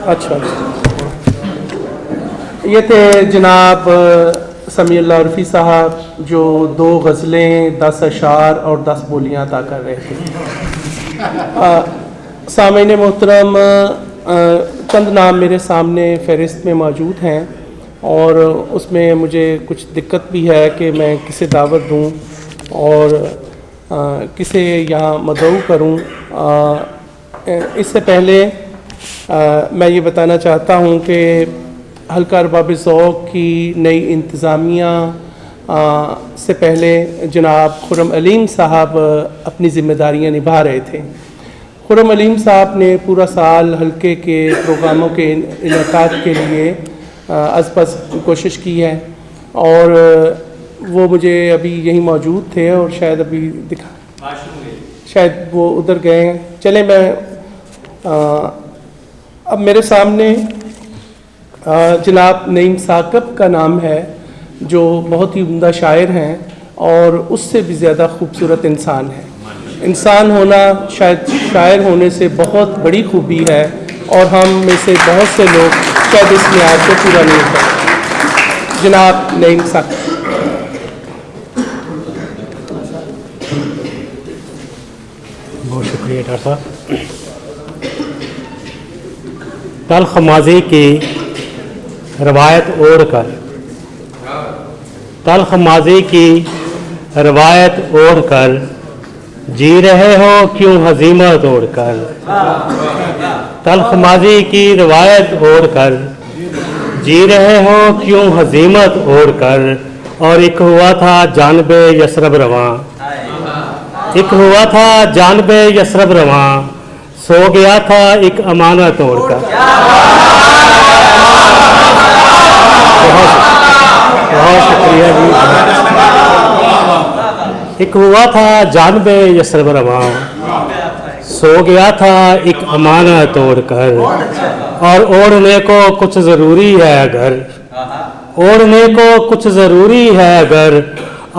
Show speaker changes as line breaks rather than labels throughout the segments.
अच्छा, ये थे जनाब समीउल्लाह उर्फ़ी साहब, जो 2 गज़लें, 10 अशार और 10 बोलियां अता कर रहे थे। सामईन मोहतरम, चंद नाम मेरे सामने फ़हरिस्त में मौजूद हैं और उसमें मुझे कुछ दिक्कत भी है कि मैं किसे दावत दूं और किसे यहाँ मदऊ करूं। इससे पहले मैं ये बताना चाहता हूँ कि हल्का अरबाब ज़ौक़ की नई इंतज़ामिया से पहले जनाब खुर्रम अलीम साहब अपनी ज़िम्मेदारियाँ निभा रहे थे। खुर्रम अलीम साहब ने पूरा साल हल्के के प्रोग्रामों के इनेकाद के लिए अज़पज़ कोशिश की है और वो मुझे अभी यहीं मौजूद थे और शायद अभी शायद वो उधर गए हैं। चले, मैं अब मेरे सामने जनाब नईम साक़ब का नाम है, जो बहुत ही उम्दा शायर हैं और उससे भी ज़्यादा खूबसूरत इंसान है। इंसान होना शायद शायर होने से बहुत बड़ी खूबी है और हम में से बहुत से लोग शायद इस मियार को पूरा नहीं करते। जनाब नईम साक़ब।
बहुत शुक्रिया डॉक्टर साहब। तल्ख़ माज़ी की रवायत ओढ़ कर, तल्ख़ माज़ी की रवायत ओढ़ कर जी रहे हो क्यों हज़ीमत ओढ़ कर। तल्ख़ माज़ी की रवायत ओढ़ कर जी रहे हो क्यों हज़ीमत ओढ़ कर। और एक हुआ था जानबे यसरब रवां, एक हुआ था जानबे यसरब रवां, सो गया था एक अमानत ओढ़ कर। बहुत शुक्रिया जी। एक हुआ था जानबे यसरब रवां, सो गया था एक अमानत ओढ़ कर। और ओढ़ने को कुछ ज़रूरी है अगर, ओढ़ने को कुछ ज़रूरी है अगर,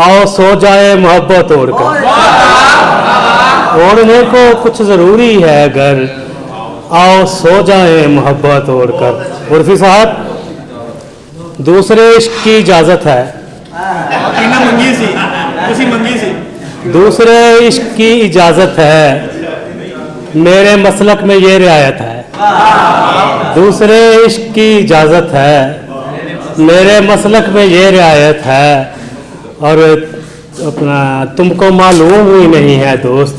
आओ सो जाए मोहब्बत ओढ़ कर। ओढ़ने को कुछ ज़रूरी है अगर, आओ सो जाए मोहब्बत ओढ़ कर। उर्फी साहब, दूसरे इश्क की इजाज़त है, दूसरे इश्क की इजाज़त है, मेरे मसलक में ये रियायत है। दूसरे इश्क की इजाज़त है, मेरे मसलक में ये रियायत है। और अपना तुमको मालूम ही नहीं है दोस्त,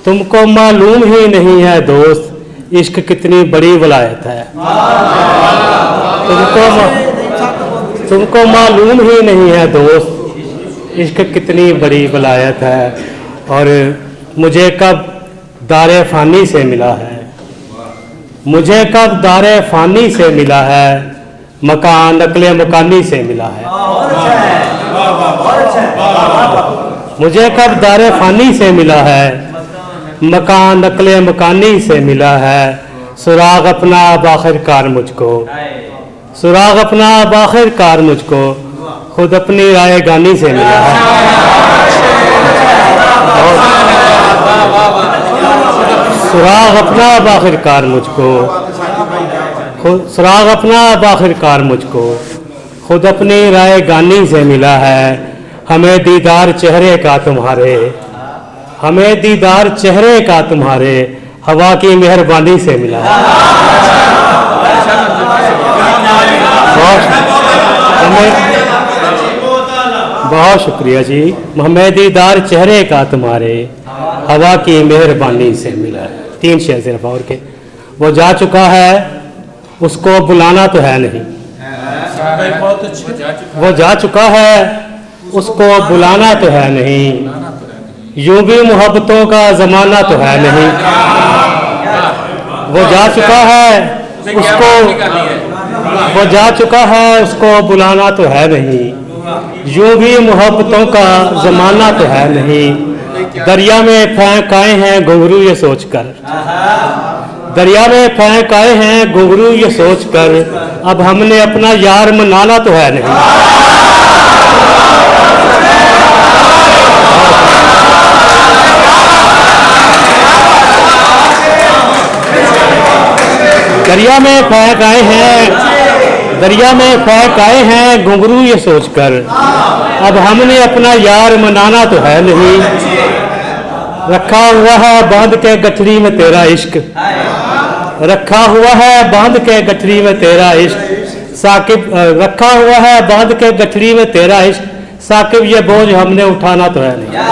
तुमको मालूम ही नहीं है दोस्त, इश्क कितनी बड़ी वलायत है। तुमको मालूम ही नहीं है दोस्त, इश्क कितनी बड़ी वलायत है। और मुझे कब दारे फ़ानी से मिला है, मुझे कब दारे फ़ानी से मिला है, मकान नकले मकानी से मिला है। मुझे कब दारे फ़ानी से मिला है, मकान नकले मकानी से मिला है। सुराग अपना आखिरकार मुझको, सुराग अपना आखिरकार मुझको, खुद अपनी राय गानी से मिला है। सुराग अपना आखिरकार मुझको, सुराग अपना आखिरकार मुझको, खुद अपनी राय गानी से मिला है। हमें दीदार चेहरे का तुम्हारे, हमें दीदार चेहरे का तुम्हारे, हवा की मेहरबानी से मिला है। बहुत शुक्रिया जी। हमें दीदार चेहरे का तुम्हारे, हवा की मेहरबानी से मिला है। 3 शेर सिर्फ और के। वो जा चुका है, उसको बुलाना तो है नहीं, वो जा चुका है, उसको बुलाना तो है नहीं, यूं भी मोहब्बतों का ज़माना तो है नहीं। वो जा चुका है, उसको, वो जा चुका है, उसको बुलाना तो है नहीं, यूं भी मोहब्बतों का ज़माना तो है नहीं। दरिया में फेंक आए हैं घुंघरू ये सोचकर, दरिया में फेंक आए हैं घुंघरू ये सोचकर, अब हमने अपना यार मनाना तो है नहीं। दरिया में फेंक आए हैं, दरिया में फेंक आए हैं घुंघरू ये सोचकर, अब हमने अपना यार मनाना तो है नहीं, रखा हुआ है बांध के गठरी में तेरा इश्क, रखा हुआ है बांध के गठरी में तेरा इश्क साकिब, रखा हुआ है बांध के गठरी में तेरा इश्क साकिब, ये बोझ हमने उठाना तो है नहीं।